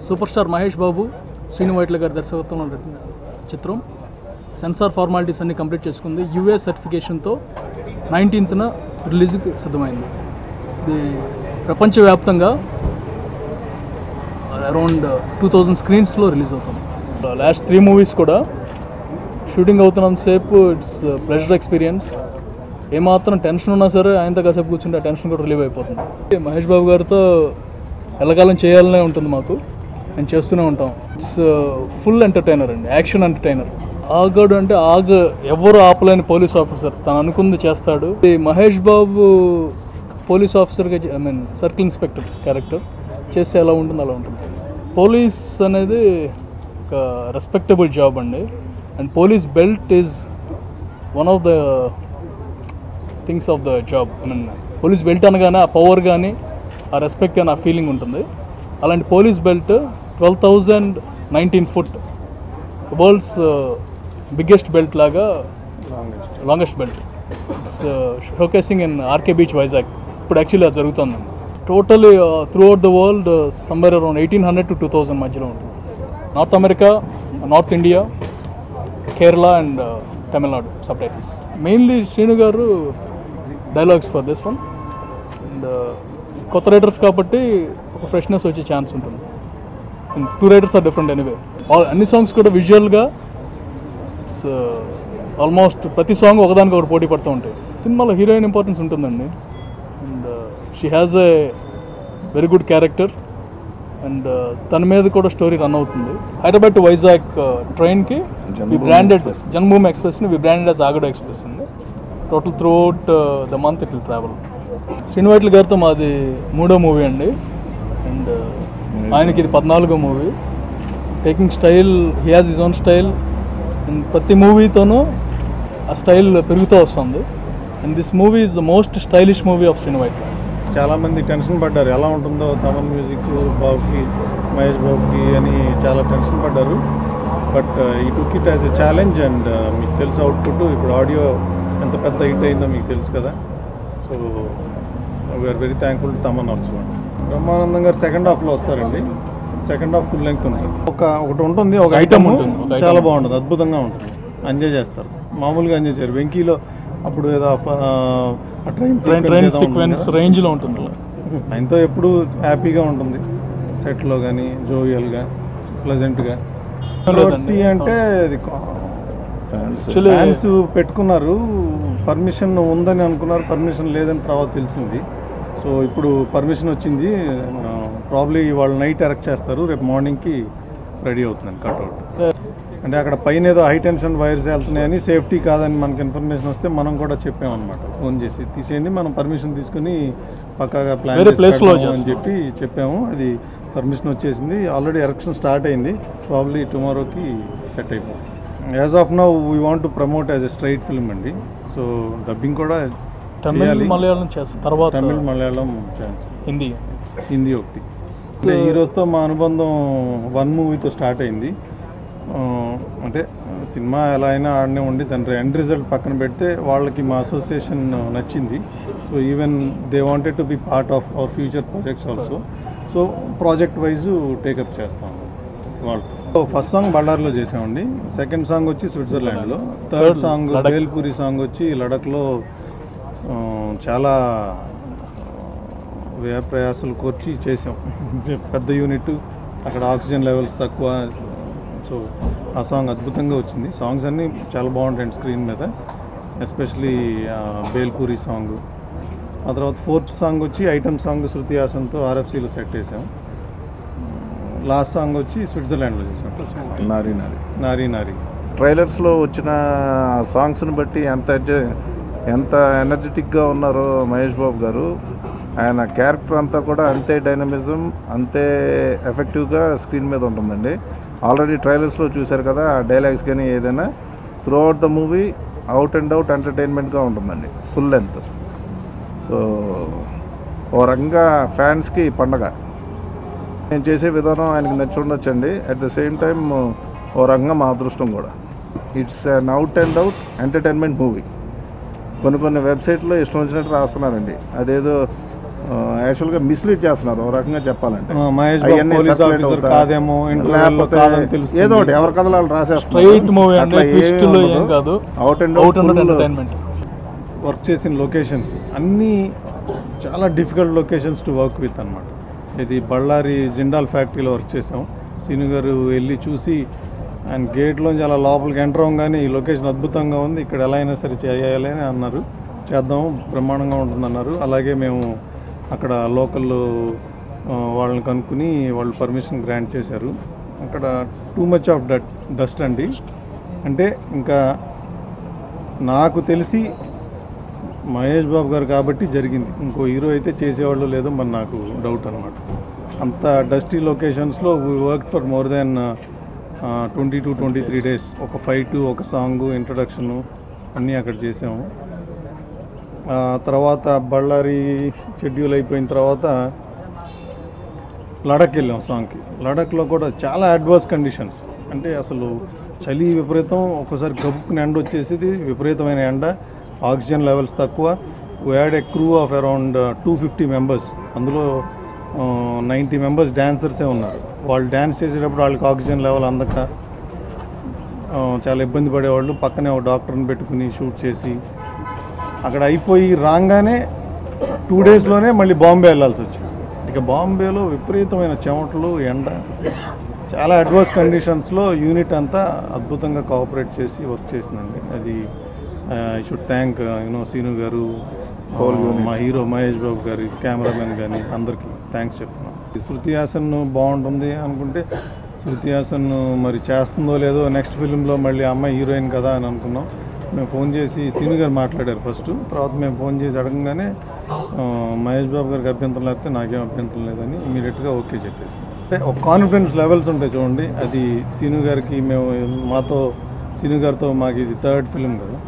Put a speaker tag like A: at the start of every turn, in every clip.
A: Super star Mahesh Babu, Srinu Vaitla గారి దర్శకత్వంలో నటించిన చిత్రం సెన్సార్ ఫార్మాలిటీస్ అన్ని కంప్లీట్ చేసుకుంది. యూఏ సర్టిఫికేషన్తో 19th రిలీజ్కి సిద్ధమైంది. ఇది ప్రపంచవ్యాప్తంగా అరౌండ్ 2000 స్క్రీన్స్లో రిలీజ్ అవుతుంది. లాస్ట్ 3 మూవీస్ కూడా షూటింగ్ అవుతున్నంతసేపు ఇట్స్ ప్లెజర్ ఎక్స్పీరియన్స్. ఏమాత్రం టెన్షన్ ఉన్నా సరే ఆయనతో కాసేపు కూర్చుంటే ఆ టెన్షన్ కూడా రిలీవ్ అయిపోతుంది. మహేష్ బాబు గారితో ఎల్లకాలం చేయాలనే ఉంటుంది మాకు, నేను చేస్తూనే ఉంటాం. ఇట్స్ ఫుల్ ఎంటర్టైనర్ అండి, యాక్షన్ ఎంటర్టైనర్. ఆగాడు అంటే ఎవరు ఆపలేని పోలీస్ ఆఫీసర్, తను అనుకుంది చేస్తాడు. మహేష్ బాబు పోలీస్ ఆఫీసర్గా సర్కిల్ ఇన్స్పెక్టర్ క్యారెక్టర్ చేస్తే ఎలా ఉంటుంది అలా ఉంటుంది. పోలీస్ అనేది ఒక రెస్పెక్టబుల్ జాబ్ అండి. And police belt is one of the things of the job. Police belt అనగానే ఆ పవర్ కానీ ఆ రెస్పెక్ట్ కానీ ఆ ఫీలింగ్ ఉంటుంది. అలాంటి police belt 12,019 foot world's biggest belt లాగా, longest belt. It's showcasing in RK beach, Vizag. ఇప్పుడు యాక్చువల్లీ అది జరుగుతుంది. Totally through out the world somewhere around 1800 to 2000 మధ్యలో ఉంటుంది. North America, north India, Kerala and Tamil Nadu sub titles. Mainly Srinu గారు dialogues for this one. And కొత్త writers కాబట్టి ఒక ఫ్రెష్నెస్ వచ్చే ఛాన్స్ ఉంటుంది. And 2 writers are different anyway. అన్ని సాంగ్స్ కూడా విజువల్గా ఇట్స్ ఆల్మోస్ట్ ప్రతి సాంగ్ ఒకదానికి ఒకటి పోటీ పడుతూ ఉంటాయి. సినిమాలో హీరోయిన్ ఇంపార్టెన్స్ ఉంటుందండి. And she has a very good character. And తన మీద కూడా స్టోరీ రన్ అవుతుంది. హైదరాబాద్ టు వైజాగ్ ట్రైన్కి వి బ్రాండెడ్ జన్మభూమి ఎక్స్ప్రెస్ని we branded as Aagadu express అండి. Total through the month it will travel. Sreenu Vaitla గారితో మాది 3వ మూవీ అండి. అండ్ ఆయనకి ఇది 14వ movie. Taking style, he has his own style. And ప్రతి మూవీతోనూ ఆ స్టైల్ పెరుగుతూ వస్తుంది. And this movie is the most stylish movie of Sreenu Vaitla.
B: చాలామంది టెన్షన్ పడ్డారు, ఎలా ఉంటుందో తమన్ మ్యూజిక్ బాబుకి, మహేష్ బాబుకి అని చాలా టెన్షన్ పడ్డారు. బట్ ఈ took it as a challenge. And మీకు తెలుసు అవుట్పుట్, ఇప్పుడు ఆడియో ఎంత పెద్ద హిట్ అయిందో మీకు తెలుసు కదా. So we are very thankful to Thaman also. Brahmanandam garu second హాఫ్లో వస్తారండి. సెకండ్ హాఫ్ ఫుల్ లెంగ్త్ ఉంటుంది. ఒకటి ఉంటుంది, ఒక ఐటమ్ చాలా బాగుంటుంది, అద్భుతంగా ఉంటుంది. ఎంజాయ్ చేస్తారు, మామూలుగా ఎంజాయ్ చేయరు. వెంకీలో అప్పుడు ఏదో
A: ట్రైన్ సీక్వెన్స్ రేంజ్లో ఉంటుంది.
B: ఆయనతో ఎప్పుడు హ్యాపీగా ఉంటుంది, సెట్లో కానీ జోవియల్గా, ప్లెజెంట్గా. అంటే అది ఫ్యాన్స్ పెట్టుకున్నారు, పర్మిషన్ ఉందని అనుకున్నారు, పర్మిషన్ లేదని తర్వాత తెలిసింది. సో ఇప్పుడు పర్మిషన్ వచ్చింది. ప్రాబ్లీ వాళ్ళు నైట్ ఎరెక్ట్ చేస్తారు, రేపు మార్నింగ్కి రెడీ అవుతుందండి కట్అవుట్. అంటే అక్కడ పైన ఏదో హై టెన్షన్ వైర్స్ వెళ్తున్నాయని, సేఫ్టీ కాదని మనకి ఇన్ఫర్మేషన్ వస్తే మనం కూడా చెప్పామన్నమాట, ఫోన్ చేసి తీసేయండి, మనం పర్మిషన్ తీసుకుని పక్కాగా ప్లాన్ అని చెప్పి చెప్పాము. అది పర్మిషన్ వచ్చేసింది, ఆల్రెడీ ఎరెక్షన్ స్టార్ట్ అయింది. ప్రాబ్లీ టుమారోకి సెట్ అయిపోయింది. As of now we want to promote as a straight film అండి. సో డబ్బింగ్ కూడా
A: తమిళ్ మలయాళం చేస్తాం, తర్వాత
B: తమిళ్ మలయాళం ఛాన్స్, హిందీ ఒకటి. ఈ రోజుతో మా అనుబంధం 1 మూవీతో స్టార్ట్ అయింది. అంటే సినిమా ఎలా అయినా ఆడనే ఉండి దాని ఎండ్ రిజల్ట్ పక్కన పెడితే వాళ్ళకి మా అసోసియేషన్ నచ్చింది. So even they wanted to be part of our future projects also. So project wise take up చేస్తాం వాళ్ళతో. ఫస్ట్ సాంగ్ బళ్ళార్లో చేసామండి, సెకండ్ సాంగ్ వచ్చి స్విట్జర్లాండ్లో, థర్డ్ సాంగ్ బేల్పూరి సాంగ్ వచ్చి లడఖ్లో. చాలా వ్యయ ప్రయాసాలు కోర్చి చేసాం. పెద్ద యూనిట్, అక్కడ ఆక్సిజన్ లెవెల్స్ తక్కువ. సో ఆ సాంగ్ అద్భుతంగా వచ్చింది. సాంగ్స్ అన్నీ చాలా బాగుంటాయండి స్క్రీన్ మీద, ఎస్పెషలీ బేల్పూరి సాంగ్. ఆ తర్వాత 4th సాంగ్ వచ్చి ఐటమ్ సాంగ్ శృతి హాసన్తో ఆర్ఎఫ్సీలో సెట్ చేసాం. లాస్ట్ సాంగ్ వచ్చి స్విట్జర్లాండ్లో చేసాం, నారీ నారీ.
C: ట్రైలర్స్లో వచ్చిన సాంగ్స్ని బట్టి ఎంత ఎనర్జెటిక్గా ఉన్నారో మహేష్ బాబు గారు. ఆయన క్యారెక్టర్ అంతా కూడా అంతే డైనమిజం, అంతే ఎఫెక్టివ్గా స్క్రీన్ మీద ఉంటుందండి. ఆల్రెడీ ట్రైలర్స్లో చూశారు కదా, ఆ డైలాగ్స్ కానీ ఏదైనా through the movie out and out ఎంటర్టైన్మెంట్గా ఉంటుందండి, ఫుల్ లెంత్. సో ఓ రకంగా ఫ్యాన్స్కి పండగ. నేను చేసే విధానం ఆయనకి నచ్చి ఉండొచ్చండి. అట్ ద సేమ్ టైం ఓ రకంగా మా అదృష్టం కూడా. It's an out and out entertainment movie. కొన్ని వెబ్సైట్లో ఇష్టం వచ్చినట్టు రాస్తున్నారండి, అదేదో యాక్చువల్గా మిస్లీడ్ చేస్తున్నారు ఒక రకంగా చెప్పాలంటే.
B: మహేష్ బాబు
C: అవన్నీ
B: పోలీస్
C: circulate
B: ఆఫీసర్
C: అవుతా,
B: కాదేమో, ఇంటర్వ్యూలో కాదని తెలుస్తుంది.
C: ఏదో ఒకటి ఎవరి కథలు వాళ్ళు రాసేస్తారు.
A: స్ట్రైట్ మూవీ అంటే ట్విస్టులు ఏం కాదు,
C: out and
A: out and entertainment.
B: Work చేసిన లొకేషన్స్ అన్నీ చాలా difficult locations to work with అనమాట. ఇది బళ్ళారి జిండాల్ ఫ్యాక్టరీలో వర్క్ చేసాం. సీను గారు వెళ్ళి చూసి ఆయన గేట్లోంచి అలా లోపలికి ఎంటర్ అవ్వగానే ఈ లొకేషన్ అద్భుతంగా ఉంది, ఇక్కడ ఎలా అయినా సరే చేయాలి అని అన్నారు. చేద్దాం, బ్రహ్మాండంగా ఉంటుందన్నారు. అలాగే మేము అక్కడ లోకల్ వాళ్ళని కనుక్కుని వాళ్ళు పర్మిషన్ గ్రాంట్ చేశారు. అక్కడ టూ మచ్ ఆఫ్ డస్ట్ అండి. అంటే ఇంకా నాకు తెలిసి మహేష్ బాబు గారు కాబట్టి జరిగింది, ఇంకో హీరో అయితే చేసేవాళ్ళు లేదో మరి నాకు డౌట్ అనమాట. అంత డస్టీ లొకేషన్స్లో we work for more than 20 to 23 days. ఒక ఫైట్, ఒక సాంగ్, ఇంట్రడక్షను అన్నీ అక్కడ చేసాము. తర్వాత బళ్ళారి షెడ్యూల్ అయిపోయిన తర్వాత లడక్ వెళ్ళాం సాంగ్కి. లడఖ్లో కూడా చాలా అడ్వర్స్ కండిషన్స్, అంటే అసలు చలి విపరీతం, ఒక్కసారి గబుక్కుని ఎండ వచ్చేసేది, విపరీతమైన ఎండ, ఆక్సిజన్ లెవెల్స్ తక్కువ. We had a crew of around 250 members. అందులో 90 మెంబర్స్ డ్యాన్సర్సే ఉన్నారు. వాళ్ళు డ్యాన్స్ చేసేటప్పుడు వాళ్ళకి ఆక్సిజన్ లెవెల్ అందక చాలా ఇబ్బంది పడేవాళ్ళు. పక్కనే ఒక డాక్టర్ని పెట్టుకుని షూట్ చేసి అక్కడ అయిపోయి రాగానే 2 daysలోనే మళ్ళీ బాంబే వెళ్ళాల్సి వచ్చింది. ఇక బాంబేలో విపరీతమైన చెమటలు, ఎండ, చాలా అడ్వర్స్ కండిషన్స్లో యూనిట్ అంతా అద్భుతంగా కోఆపరేట్ చేసి వర్క్ చేసిందండి. అది ఐ షుడ్ థ్యాంక్ సీను గారు, మా హీరో మహేష్ బాబు గారి, కెమెరామెన్ కానీ అందరికీ థ్యాంక్స్ చెప్తున్నాం. శృతి హాసన్ బాగుంటుంది అనుకుంటే శృతి హాసన్ మరి చేస్తుందో లేదో, నెక్స్ట్ ఫిలింలో మళ్ళీ అమ్మాయి హీరోయిన్ కదా అని అనుకున్నాం. మేము ఫోన్ చేసి సీను గారు మాట్లాడారు ఫస్ట్, తర్వాత మేము ఫోన్ చేసి అడగంగానే మహేష్ బాబు గారికి అభ్యంతరం లేకపోతే నాకేం అభ్యంతరం లేదని ఇమీడియట్గా ఓకే చెప్పేసి. అంటే ఒక కాన్ఫిడెన్స్ లెవెల్స్ ఉంటాయి చూడండి, అది సీను గారికి మాతో సీను గారితో మాకు ఇది 3rd ఫిలిం కదా.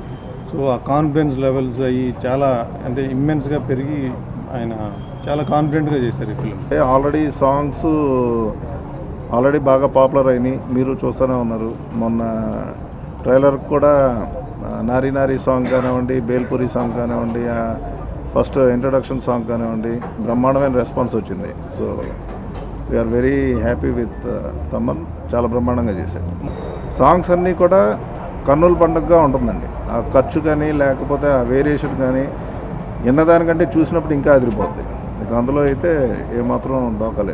B: సో ఆ కాన్ఫిడెన్స్ లెవెల్స్ అవి చాలా అంటే ఇమ్మెన్స్గా పెరిగి ఆయన చాలా కాన్ఫిడెంట్గా చేశారు ఈ ఫిలిం.
C: ఆల్రెడీ సాంగ్స్ బాగా పాపులర్ అయినాయి, మీరు చూస్తూనే ఉన్నారు. మొన్న ట్రైలర్ కూడా నారీ నారీ సాంగ్ కానివ్వండి, బేల్పూరి సాంగ్ కానివ్వండి, ఫస్ట్ ఇంట్రడక్షన్ సాంగ్ కానివ్వండి, బ్రహ్మాండమైన రెస్పాన్స్ వచ్చింది. So we are very happy with Thaman, చాలా బ్రహ్మాండంగా చేశారు. సాంగ్స్ అన్నీ కూడా కన్నుల పండుగగా ఉంటుందండి. ఆ ఖర్చు కానీ లేకపోతే ఆ వేరియేషన్ కానీ విన్నదానికంటే చూసినప్పుడు ఇంకా అదిరిపోద్ది. ఇక అందులో అయితే ఏమాత్రం దోకలేదు.